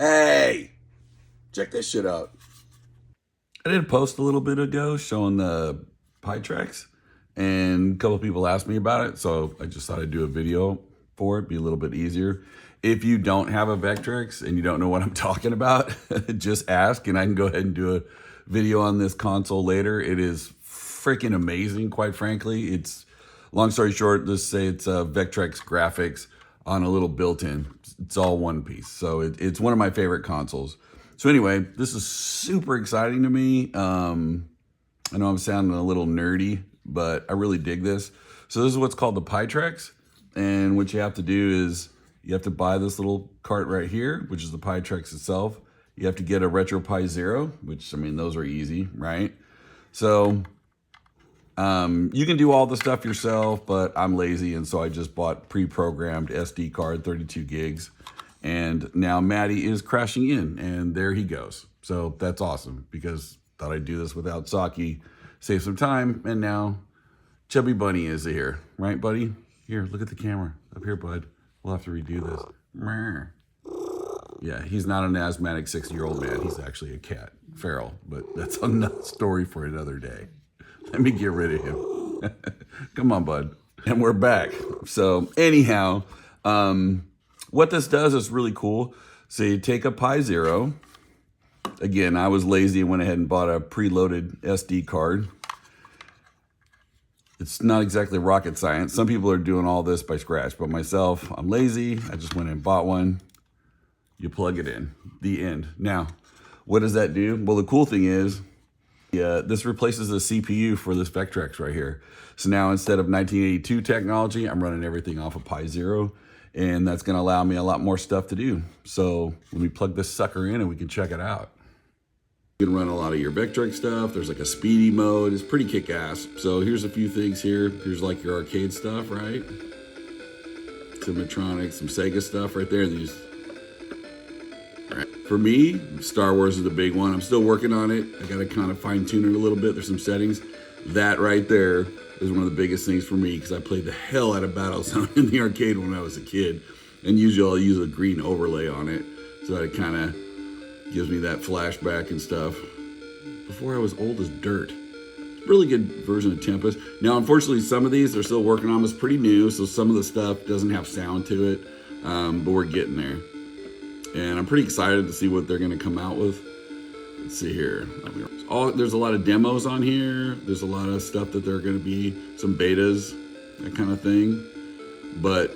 Hey, check this shit out. I did a post a little bit ago showing the Pitrex, and a couple of people asked me about it, so I just thought I'd do a video for it, be a little bit easier. If you don't have a Vectrex and you don't know what I'm talking about, just ask, and I can go ahead and do a video on this console later. It is freaking amazing, quite frankly. It's, long story short, let's say it's a Vectrex graphics on a little built-in. It's all one piece, so it's one of my favorite consoles. So anyway, this is super exciting to me. I know I'm sounding a little nerdy, but I really dig this. So this is what's called the Pitrex. And what you have to do is you have to buy this little cart right here, which is the Pitrex itself. You have to get a RetroPie Zero, which, I mean, those are easy, right? So you can do all the stuff yourself, but I'm lazy, and so I just bought pre-programmed SD card, 32 gigs. And now Maddie is crashing in, and there he goes. So that's awesome, because thought I'd do this without Saki, save some time, and now Chubby Bunny is here. Right, buddy? Here, look at the camera. Up here, bud. We'll have to redo this. Yeah, he's not an asthmatic 60-year-old man. He's actually a cat, feral, but that's another story for another day. Let me get rid of him. Come on, bud. And we're back. So anyhow, what this does is really cool. So you take a Pi Zero. Again, I was lazy and went ahead and bought a preloaded SD card. It's not exactly rocket science. Some people are doing all this by scratch, but myself, I'm lazy. I just went and bought one. You plug it in, the end. Now, what does that do? Well, the cool thing is, this replaces the CPU for this Vectrex right here. So now instead of 1982 technology, I'm running everything off of Pi Zero. And that's going to allow me a lot more stuff to do. So let me plug this sucker in and we can check it out. You can run a lot of your Vectrex stuff. There's like a speedy mode. It's pretty kick-ass. So here's a few things here. Here's like your arcade stuff, right? Some Medtronic, some Sega stuff right there. These. Right. For me, Star Wars is the big one. I'm still working on it. I got to kind of fine-tune it a little bit. There's some settings. That right there is one of the biggest things for me, because I played the hell out of Battlezone in the arcade when I was a kid. And usually I'll use a green overlay on it, so that it kind of gives me that flashback and stuff. Before I was old as dirt. Really good version of Tempest. Now, unfortunately, some of these they're still working on. It's pretty new, so some of the stuff doesn't have sound to it, but we're getting there. And I'm pretty excited to see what they're going to come out with. Let's see here. There's a lot of demos on here. There's a lot of stuff that there are going to be some betas, that kind of thing. But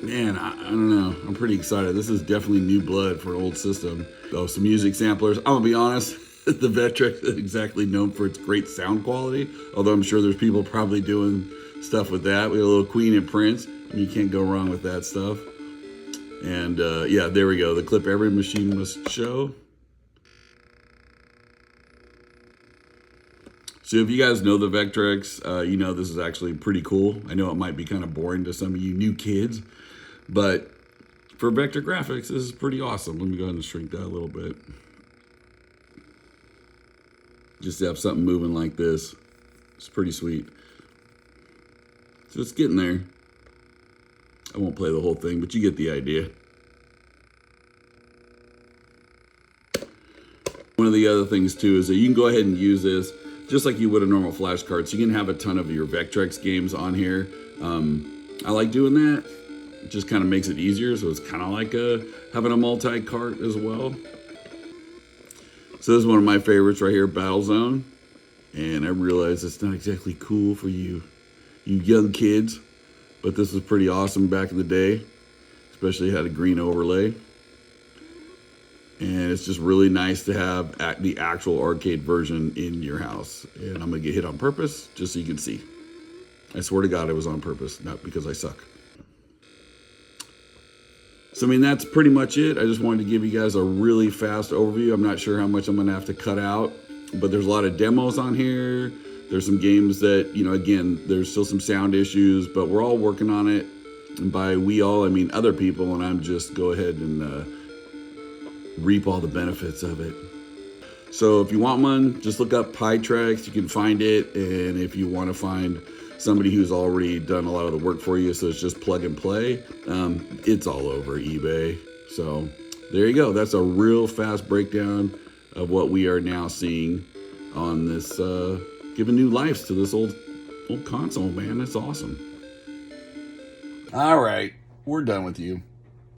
man, I don't know. I'm pretty excited. This is definitely new blood for an old system. So some music samplers. I'm gonna be honest. The Vectrex is exactly known for its great sound quality. Although I'm sure there's people probably doing stuff with that. We got a little Queen and Prince. I mean, you can't go wrong with that stuff. And yeah, there we go. The clip every machine must show. So if you guys know the Vectrex, you know this is actually pretty cool. I know it might be kind of boring to some of you new kids, but for vector graphics, this is pretty awesome. Let me go ahead and shrink that a little bit. Just to have something moving like this, it's pretty sweet. So it's getting there. I won't play the whole thing, but you get the idea. One of the other things too is that you can go ahead and use this just like you would a normal flash card. So you can have a ton of your Vectrex games on here. I like doing that. It just kind of makes it easier. So it's kind of like having a multi-cart as well. So this is one of my favorites right here, Battlezone. And I realize it's not exactly cool for you young kids, but this was pretty awesome back in the day. Especially had a green overlay. And it's just really nice to have the actual arcade version in your house. And I'm gonna get hit on purpose, just so you can see. I swear to God it was on purpose, not because I suck. So I mean, that's pretty much it. I just wanted to give you guys a really fast overview. I'm not sure how much I'm gonna have to cut out, but there's a lot of demos on here. There's some games that, you know, again, there's still some sound issues, but we're all working on it. And by we all, I mean other people, and I'm just go ahead and reap all the benefits of it. So if you want one, just look up Pitrex. You can find it. And if you want to find somebody who's already done a lot of the work for you, so it's just plug and play, it's all over eBay. So there you go. That's a real fast breakdown of what we are now seeing on this, giving new lives to this old console, man. That's awesome. All right, we're done with you.